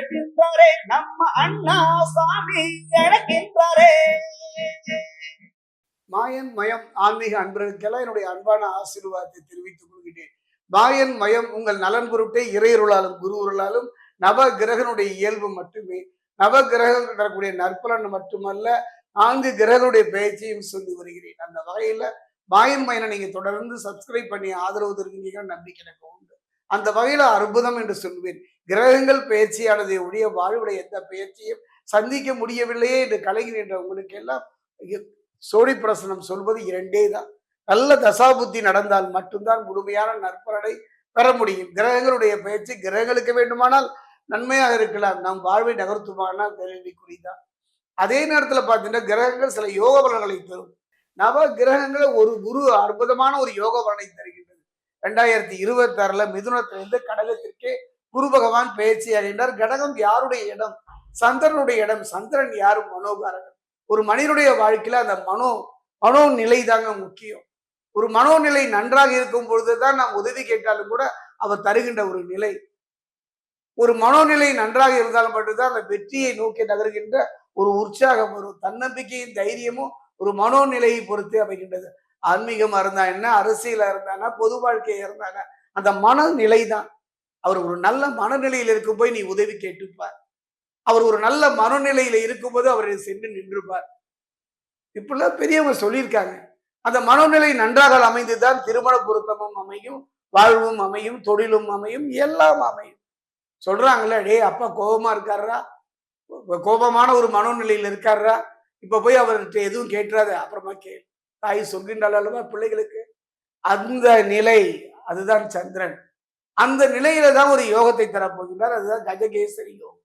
அழைக்கின்றாரே நம்ம அண்ணா சாமி அழைக்கின்றாரே. மாயன் மயம் ஆன்மீக அன்பர்களுக்கெல்லாம் என்னுடைய அன்பான ஆசீர்வாதத்தை தெரிவித்துக் கொள்கிறேன். மாயன் மயம் உங்கள் நலன் பொருட்டே இறையருளாலும் குருவருளாலும் நவ கிரகனுடைய இயல்பு மட்டுமே. நவ கிரகங்கள் தரக்கூடிய நற்பலன் மட்டுமல்ல, 4 கிரகனுடைய பெயர்ச்சியும் சொல்லி வருகிறேன். அந்த வகையில மாயன் மயனை நீங்க தொடர்ந்து சப்ஸ்கிரைப் பண்ணி ஆதரவு தருவீங்கிற நம்பிக்கை எனக்கு உண்டு. அந்த வகையில அற்புதம் என்று சொல்வேன். கிரகங்கள் பெயர்ச்சியானதை உடைய வாழ்வுடைய எந்த பெயர்ச்சியும் சந்திக்க முடியவில்லையே என்று கலைகின்ற உங்களுக்கு எல்லாம் சோழி பிரசனம் சொல்வது 2 தான். நல்ல தசாபுத்தி நடந்தால் மட்டும்தான் முழுமையான நற்பலனை பெற முடியும். கிரகங்களுடைய பயிற்சி கிரகங்களுக்கு வேண்டுமானால் நன்மையாக இருக்கலாம், நம் வாழ்வை நகர்த்துமானால் கேள்விக்குறிதான். அதே நேரத்தில் பார்த்தீங்கன்னா கிரகங்கள் சில யோக பலன்களை தரும். நவ கிரகங்கள் ஒரு குரு அற்புதமான ஒரு யோக பலனை தருகின்றது. 2026 மிதுனத்திலிருந்து கடகத்திற்கே குரு பகவான் பயிற்சி அடைந்தார். கடகம் யாருடைய இடம்? சந்திரனுடைய இடம். சந்திரன் யாரும்? மனோகாரகன். ஒரு மனிதனுடைய வாழ்க்கையில அந்த மனோ நிலை தாங்க முக்கியம். ஒரு மனோநிலை நன்றாக இருக்கும் பொழுதுதான் நாம் உதவி கேட்டாலும் கூட அவர் தருகின்ற ஒரு நிலை. ஒரு மனோநிலை நன்றாக இருந்தாலும் மட்டும்தான் அந்த வெற்றியை நோக்கி நகர்கின்ற ஒரு உற்சாகம் வரும். தன்னம்பிக்கையின் தைரியமும் ஒரு மனோநிலையை பொறுத்து அமைகின்றது. ஆன்மீகமா இருந்தா என்ன, அரசியலா இருந்தானா, பொது வாழ்க்கையா இருந்தானா, அந்த மனநிலை தான். அவர் ஒரு நல்ல மனநிலையில் இருக்கும் போய் நீ உதவி கேட்டுப்பார். அவர் ஒரு நல்ல மனநிலையில இருக்கும்போது அவரை சென்று நின்றுப்பார். இப்படிலாம் பெரியவங்க சொல்லியிருக்காங்க. அந்த மனநிலை நன்றாக அமைந்துதான் திருமண பொருத்தமும் அமையும், வாழ்வும் அமையும், தொழிலும் அமையும், எல்லாம் அமையும். சொல்றாங்கல்ல, டே அப்பா கோபமா இருக்காரா, கோபமான ஒரு மனோநிலையில் இருக்காரா, இப்ப போய் அவர்கிட்ட எதுவும் கேட்டுறாத, அப்புறமா தாய் சொல்கின்றாள் அல்லவா பிள்ளைகளுக்கு. அந்த நிலை அதுதான் சந்திரன். அந்த நிலையில தான் ஒரு யோகத்தை தரப்போகின்றார். அதுதான் கஜகேசரி யோகம்.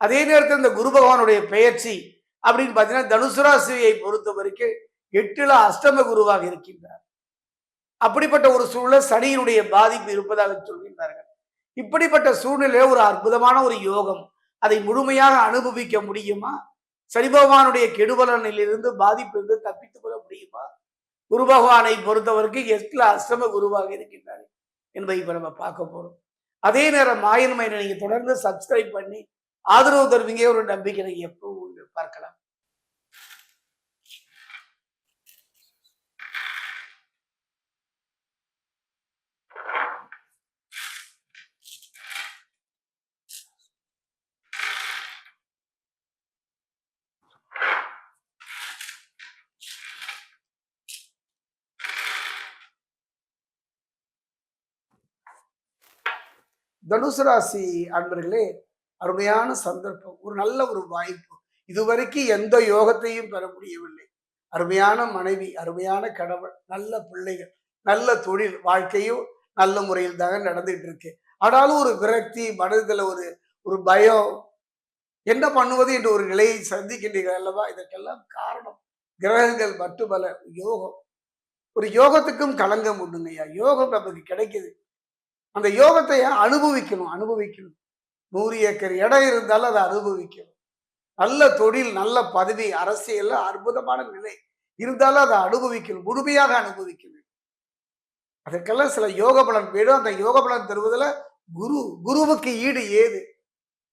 அதே நேரத்தில் இந்த குரு பகவானுடைய பெயர்ச்சி அப்படின்னு பார்த்தீங்கன்னா தனுசு ராசியை பொறுத்த வரைக்கும் 8ல அஷ்டம குருவாக இருக்கின்றார். அப்படிப்பட்ட ஒரு சூழ்நிலை சனியினுடைய பாதிப்பு இருப்பதாக சொல்கின்றார்கள். இப்படிப்பட்ட சூழ்நிலையில ஒரு அற்புதமான ஒரு யோகம், அதை முழுமையாக அனுபவிக்க முடியுமா? சனி பகவானுடைய கெடுபலனிலிருந்து பாதிப்பிலிருந்து தப்பித்துக் கொள்ள முடியுமா? குரு பகவானை பொறுத்தவரைக்கும் 8ல அஷ்டம குருவாக இருக்கின்றார் என்பதை இப்ப நம்ம பார்க்க போறோம். அதே நேரம் மாயன் மயனை நீங்க தொடர்ந்து சப்ஸ்கிரைப் பண்ணி ஆதரவு தருவீங்க ஒரு நம்பிக்கை எப்பவும் பார்க்கலாம். தனுசு ராசி அன்பர்களே, அருமையான சந்தர்ப்பம், ஒரு நல்ல ஒரு வாய்ப்பு. இதுவரைக்கும் எந்த யோகத்தையும் பெற முடியவில்லை. அருமையான மனைவி, அருமையான கணவன், நல்ல பிள்ளைகள், நல்ல தொழில் வாழ்க்கையும் நல்ல முறையில் தாங்க நடந்துட்டு இருக்கு. ஆனாலும் ஒரு விரக்தி, மனதில் ஒரு பயம், என்ன பண்ணுவது என்ற ஒரு நிலையை சந்திக்கின்றீர்கள் அல்லவா? இதற்கெல்லாம் காரணம் கிரகங்கள் மட்டுமல்ல, யோகம். ஒரு யோகத்துக்கும் களங்கம் உண்டுங்கய்யா. யோகம் நமக்கு கிடைக்குது. அந்த யோகத்தை அனுபவிக்கணும். 100 ஏக்கர் இடம் இருந்தாலும் அதை அனுபவிக்கணும். நல்ல தொழில், நல்ல பதவி, அரசியல் அற்புதமான நிலை இருந்தாலும் அதை அனுபவிக்கணும், முழுமையாக அனுபவிக்கணும். அதற்கெல்லாம் சில யோக பலன் வேணும். அந்த யோக பலன் தருவதில் குருவுக்கு ஈடு ஏது?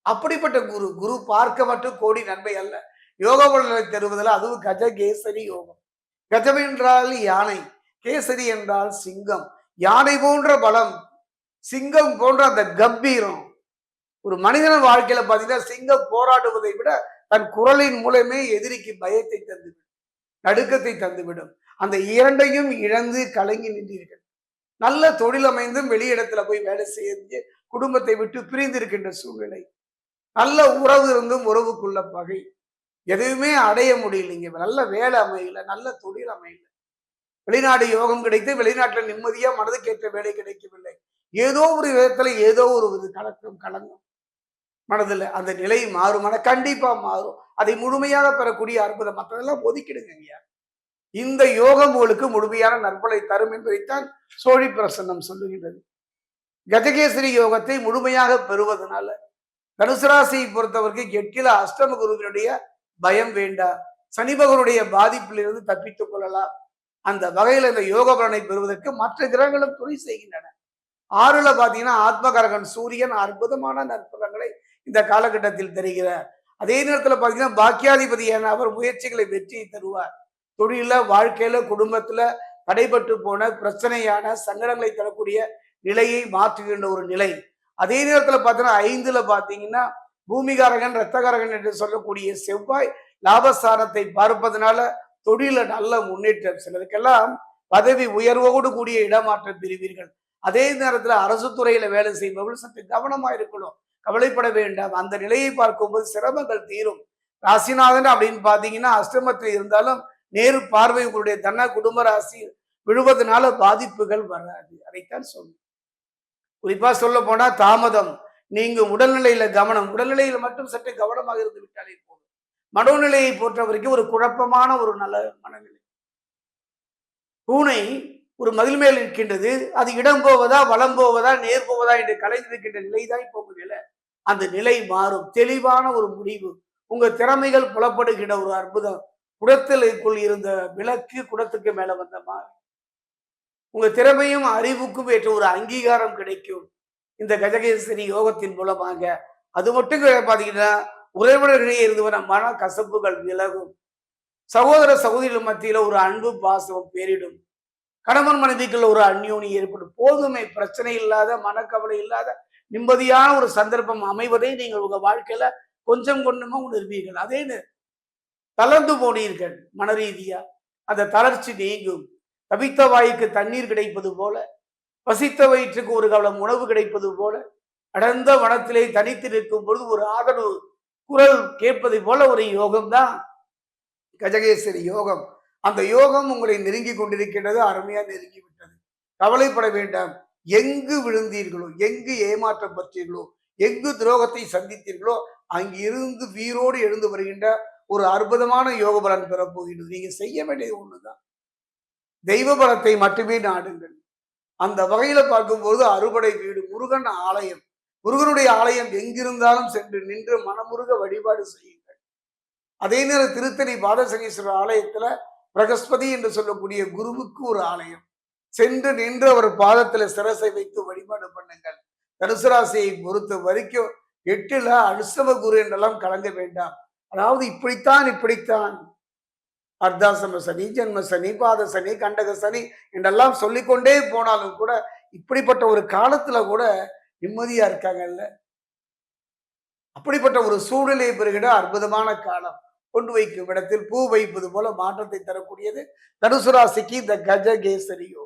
அப்படிப்பட்ட குரு பார்க்க மட்டும் கோடி நன்மை அல்ல, யோக பலனை தருவதில் அதுவும் கஜகேசரி யோகம். கஜம் என்றால் யானை, கேசரி என்றால் சிங்கம். யானை போன்ற பலம், சிங்கம் போன்ற அந்த கம்பீரம். ஒரு மனிதன் வாழ்க்கையில பாத்தீங்கன்னா சிங்கம் போராடுவதை விட தன் குரலின் மூலமே எதிரிக்கு பயத்தை தந்துவிடும், நடுக்கத்தை தந்துவிடும். அந்த 2ஐயும் இழந்து கலங்கி நின்றீர்கள். நல்ல தொழில் அமைந்தும் வெளியிடத்துல போய் வேலை செய்து குடும்பத்தை விட்டு பிரிந்து இருக்கின்ற சூழ்நிலை. நல்ல உறவு இருந்தும் உறவுக்குள்ள பகை, எதுவுமே அடைய முடியலைங்க. நல்ல வேலை அமையல, நல்ல தொழில் அமையல. வெளிநாடு யோகம் கிடைத்து வெளிநாட்டுல நிம்மதியா மனதுக்கேற்ற வேலை கிடைக்கவில்லை. ஏதோ ஒரு விதத்துல ஏதோ ஒரு கலங்கம் மனதில். அந்த நிலை மாறுமான கண்டிப்பா மாறும். அதை முழுமையாக பெறக்கூடிய அற்புதம். மற்றதெல்லாம் ஒதுக்கிடுங்க ஐயா. இந்த யோகம் உங்களுக்கு முழுமையான நற்பலை தரும் என்பதைத்தான் சோழி பிரசன்னம் சொல்லுகின்றது. கஜகேசரி யோகத்தை முழுமையாக பெறுவதனால தனுசு ராசியை பொறுத்தவரைக்கும் 8ல அஷ்டம குருவினுடைய பயம் வேண்டாம். சனி பகவானுடைய பாதிப்பிலிருந்து தப்பித்துக் கொள்ளலாம். அந்த வகையில் இந்த யோக பலனை பெறுவதற்கு மற்ற கிரகங்களும் துணை செய்கின்றன. 6ல பாத்தீங்கன்னா ஆத்மகரகன் சூரியன் அற்புதமான நற்பலன்களை இந்த காலகட்டத்தில் தெரிகிறார். அதே நேரத்துல பாத்தீங்கன்னா பாக்கியாதிபதியான அவர் முயற்சிகளை வெற்றியை தருவார். தொழில, வாழ்க்கையில, குடும்பத்துல தடைபட்டு போன பிரச்சனையான சங்கடங்களை தரக்கூடிய நிலையை மாற்றுகின்ற ஒரு நிலை. அதே நேரத்துல பாத்தீங்கன்னா 5ல பாத்தீங்கன்னா பூமிகாரகன், இரத்தகாரகன் என்று சொல்லக்கூடிய செவ்வாய் லாபஸ்தானத்தை பார்ப்பதனால தொழில நல்ல முன்னேற்றம். சிலருக்கெல்லாம் பதவி உயர்வோடு கூடிய இடமாற்றம் பெறுவீர்கள். அதே நேரத்துல அரசு துறையில வேலை செய்பவர்கள் சற்று கவனமா இருக்கணும். கவலைப்பட வேண்டாம். அந்த நிலையை பார்க்கும்போது சிரமங்கள் தீரும். ராசிநாதன் அப்படின்னு பாத்தீங்கன்னா அஷ்டமத்தில் இருந்தாலும் நேரு பார்வை உங்களுடைய தன குடும்ப ராசி விழுவதனால பாதிப்புகள் வராது. அதைத்தான் சொல்லும். குறிப்பா சொல்ல போனா தாமதம். நீங்க உடல்நிலையில கவனம். உடல்நிலையில மட்டும் சற்று கவனமாக இருந்து விட்டாலே போதும். மனோநிலையை பொறுத்த வரைக்கும் ஒரு குழப்பமான ஒரு நல்ல மனநிலை. பூனை ஒரு மதில் மேல் இருக்கின்றது. அது இடம் போவதா, வலம் போவதா, நேர் போவதா என்று கலைந்திருக்கின்ற நிலைதான் இப்போ உங்க நிலை. அந்த நிலை மாறும். தெளிவான ஒரு முடிவு. உங்க திறமைகள் புலப்படுகிற ஒரு அற்புதம். குடத்திற்குள் இருந்த விளக்கு குடத்துக்கு மேல வந்த மாதிரி உங்க திறமையும் அறிவுக்கும் ஏற்ற ஒரு அங்கீகாரம் கிடைக்கும் இந்த கஜகேசரி யோகத்தின் மூலமாக. அது மட்டும் பாத்தீங்கன்னா உறவினர்களிடையே இருந்து வர மன கசப்புகள் விலகும். சகோதர சகோதரிகள் மத்தியில ஒரு அன்பு பாசம் பேரிடும். கணவன் மனைவிக்குள்ள ஒரு அந்யோனி ஏற்படும். போதுமை, பிரச்சனை இல்லாத, மனக்கவலை இல்லாத நிம்மதியான ஒரு சந்தர்ப்பம் அமைவதை நீங்கள் உங்க வாழ்க்கையில கொஞ்சம் கொஞ்சமா உணர்வீர்கள். அதே தளர்ந்து போனீர்கள் மன ரீதியா, அந்த தளர்ச்சி நீங்கும். தவித்த வாய்க்கு தண்ணீர் கிடைப்பது போல, பசித்த வயிற்றுக்கு ஒரு கவலம் உணவு கிடைப்பது போல, அடர்ந்த வனத்திலே தனித்து நிற்கும் பொழுது ஒரு ஆதரவு குரல் கேட்பது போல ஒரு யோகம் தான் கஜகேசரி யோகம். அந்த யோகம் உங்களை நெருங்கி கொண்டிருக்கின்றது. அருமையா நெருங்கி விட்டது. கவலைப்பட வேண்டாம். எங்கு விழுந்தீர்களோ, எங்கு ஏமாற்றப்பட்டீர்களோ, எங்கு துரோகத்தை சந்தித்தீர்களோ அங்கிருந்து வீரோடு எழுந்து வருகின்ற ஒரு அற்புதமான யோக பலன் பெறப்போகின்றது. நீங்க செய்ய வேண்டியது ஒண்ணுதான், தெய்வ பலத்தை மட்டுமே நாடுங்கள். அந்த வகையில பார்க்கும்போது அறுபடை வீடு முருகன் ஆலயம், முருகனுடைய ஆலயம் எங்கிருந்தாலும் சென்று நின்று மனமுருக வழிபாடு செய்யுங்கள். அதே நேரம் திருத்தணி பாதசனீஸ்வரர் ஆலயத்துல பிரகஸ்பதி என்று சொல்லக்கூடிய குருவுக்கு ஒரு ஆலயம், சென்று நின்று அவர் பாதத்துல சிரசை வைத்து வழிபாடு பண்ணுங்கள். தனுசு ராசியை பொறுத்த வரைக்கும் 8ல அனுசவ குரு என்றெல்லாம் கலங்க வேண்டாம். அதாவது இப்படித்தான் அர்த்தாசம சனி, ஜென்ம சனி, பாத சனி, கண்டக சனி என்றெல்லாம் சொல்லிக்கொண்டே போனாலும் கூட இப்படிப்பட்ட ஒரு காலத்துல கூட நிம்மதியா இருக்காங்கல்ல. அப்படிப்பட்ட ஒரு சூழ்நிலையை பெறுகிற அற்புதமான காலம். கொண்டு வைக்கும் இடத்தில் பூ வைப்பது போல மாற்றத்தை தரக்கூடியது தனுசு ராசிக்கு இந்த கஜகேசரி யோகம்.